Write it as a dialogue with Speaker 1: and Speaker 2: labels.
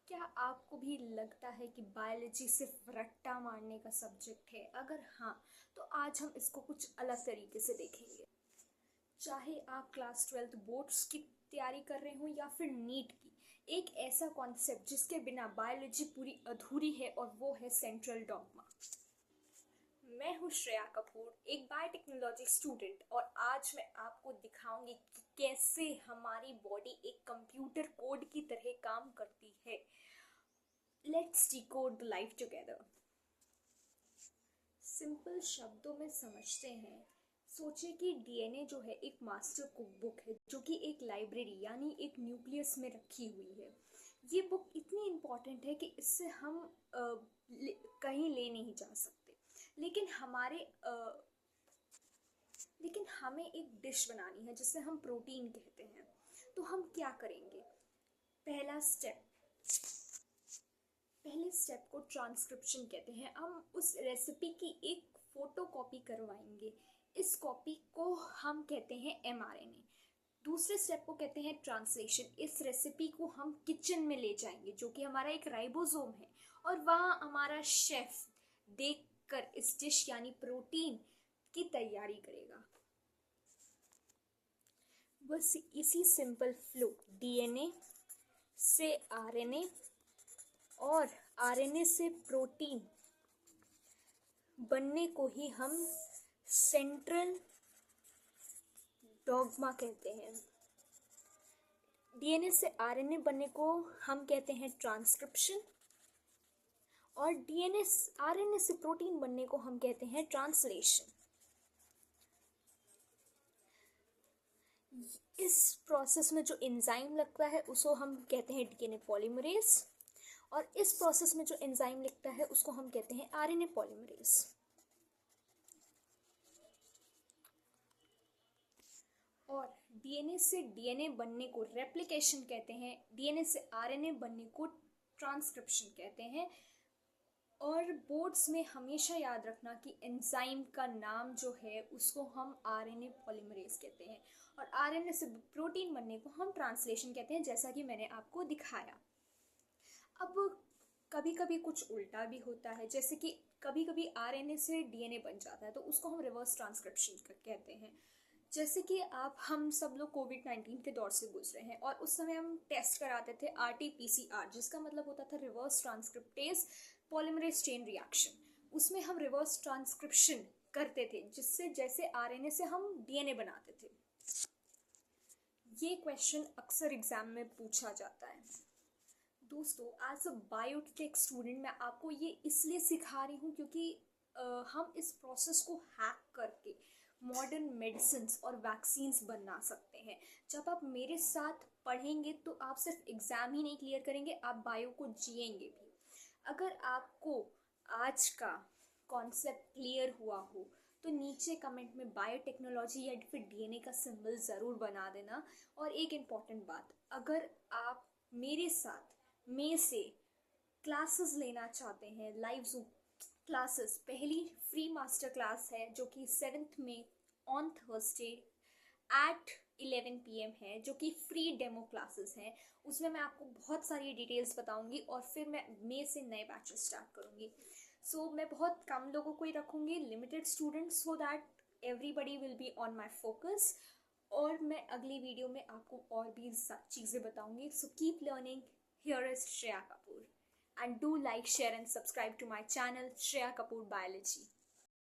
Speaker 1: क्या आपको भी लगता है कि बायोलॉजी सिर्फ रट्टा मारने का सब्जेक्ट है? अगर हाँ, तो आज हम इसको कुछ अलग तरीके से देखेंगे। चाहे आप क्लास 12th बोर्ड्स की तैयारी कर रहे हो या फिर नीट की, एक ऐसा कॉन्सेप्ट जिसके बिना बायोलॉजी पूरी अधूरी है और वो है सेंट्रल डॉग्मा। मैं हूँ श्रेया कपूर, एक बायोटेक्नोलॉजी स्टूडेंट, और आज मैं आपको दिखाऊंगी कि कैसे हमारी बॉडी एक कंप्यूटर कोड की तरह काम करती है। Let's decode the life together. Simple शब्दों में समझते हैं। सोचिए कि डीएनए जो है एक मास्टर कुक बुक है जो कि एक लाइब्रेरी यानी एक न्यूक्लियस में रखी हुई है। ये बुक इतनी इम्पॉर्टेंट है कि इससे हम कहीं ले नहीं जा सकते। लेकिन हमें एक डिश बनानी है जिसे हम प्रोटीन कहते हैं। तो हम क्या करेंगे? पहले स्टेप को ट्रांसक्रिप्शन कहते हैं। हम उस रेसिपी की एक फोटो कॉपी करवाएंगे। इस कॉपी को हम कहते हैं एमआरएनए। दूसरे स्टेप को कहते हैं ट्रांसलेशन। इस रेसिपी को हम किचन में ले जाएंगे जो कि हमारा एक राइबोसोम है, और वहाँ हमारा शेफ देखकर इस डिश यानी प्रोटीन की तैयारी करेगा। बस इसी सिंपल फ्लो, डीएनए से आरएनए और आरएनए से प्रोटीन बनने को ही हम सेंट्रल डॉग्मा कहते हैं। डीएनए से आरएनए बनने को हम कहते हैं ट्रांसक्रिप्शन, और डीएनए आरएनए से प्रोटीन बनने को हम कहते हैं ट्रांसलेशन। इस प्रोसेस में जो एंजाइम लगता है उसको हम कहते हैं डीएनए पॉलीमरेज, और इस प्रोसेस में जो एंजाइम लगता है उसको हम कहते हैं आरएनए पॉलीमरेज। और डीएनए से डीएनए बनने को रेप्लिकेशन कहते हैं, डीएनए से आरएनए बनने को ट्रांसक्रिप्शन कहते हैं। और बोर्ड्स में हमेशा याद रखना कि एंजाइम का नाम जो है उसको हम आरएनए पॉलीमरेज कहते हैं, और आरएनए से प्रोटीन बनने को हम ट्रांसलेशन कहते हैं, जैसा कि मैंने आपको दिखाया। अब कभी कभी कुछ उल्टा भी होता है, जैसे कि कभी कभी आरएनए से डीएनए बन जाता है तो उसको हम रिवर्स ट्रांसक्रिप्शन कहते हैं। जैसे कि हम सब लोग कोविड-19 के दौर से गुजरे हैं, और उस समय हम टेस्ट कराते थे आरटीपीसीआर, जिसका मतलब होता था reverse transcriptase polymerase chain reaction. उसमें हम रिवर्स ट्रांसक्रिप्शन करते थे, जिससे जैसे आरएनए से हम डीएनए बनाते थे। ये क्वेश्चन अक्सर एग्जाम में पूछा जाता है। दोस्तों, एज अ बायोटेक स्टूडेंट मैं आपको ये इसलिए सिखा रही हूँ क्योंकि हम इस प्रोसेस को हैक करके मॉडर्न मेडिसिन्स और वैक्सीन्स बना सकते हैं। जब आप मेरे साथ पढ़ेंगे तो आप सिर्फ एग्ज़ाम ही नहीं क्लियर करेंगे, आप बायो को जिएंगे भी। अगर आपको आज का कॉन्सेप्ट क्लियर हुआ हो तो नीचे कमेंट में बायोटेक्नोलॉजी या फिर डीएनए का सिंबल ज़रूर बना देना। और एक इम्पॉर्टेंट बात, अगर आप मेरे साथ में से क्लासेस लेना चाहते हैं, लाइव जूम क्लासेस, पहली फ्री मास्टर क्लास है जो कि 7th में ऑन थर्सडे एट 11 PM है, जो कि फ्री डेमो क्लासेस हैं। उसमें मैं आपको बहुत सारी डिटेल्स बताऊंगी और फिर मैं मई से नए बैचेस स्टार्ट करूंगी। सो मैं बहुत कम लोगों को ही रखूंगी, limited students, so that everybody will be on my focus. और मैं अगली वीडियो में आपको और भी चीज़ें बताऊंगी। So keep learning. Here is Shreya Kapoor, and do like, share and subscribe to my channel Shreya Kapoor Biology.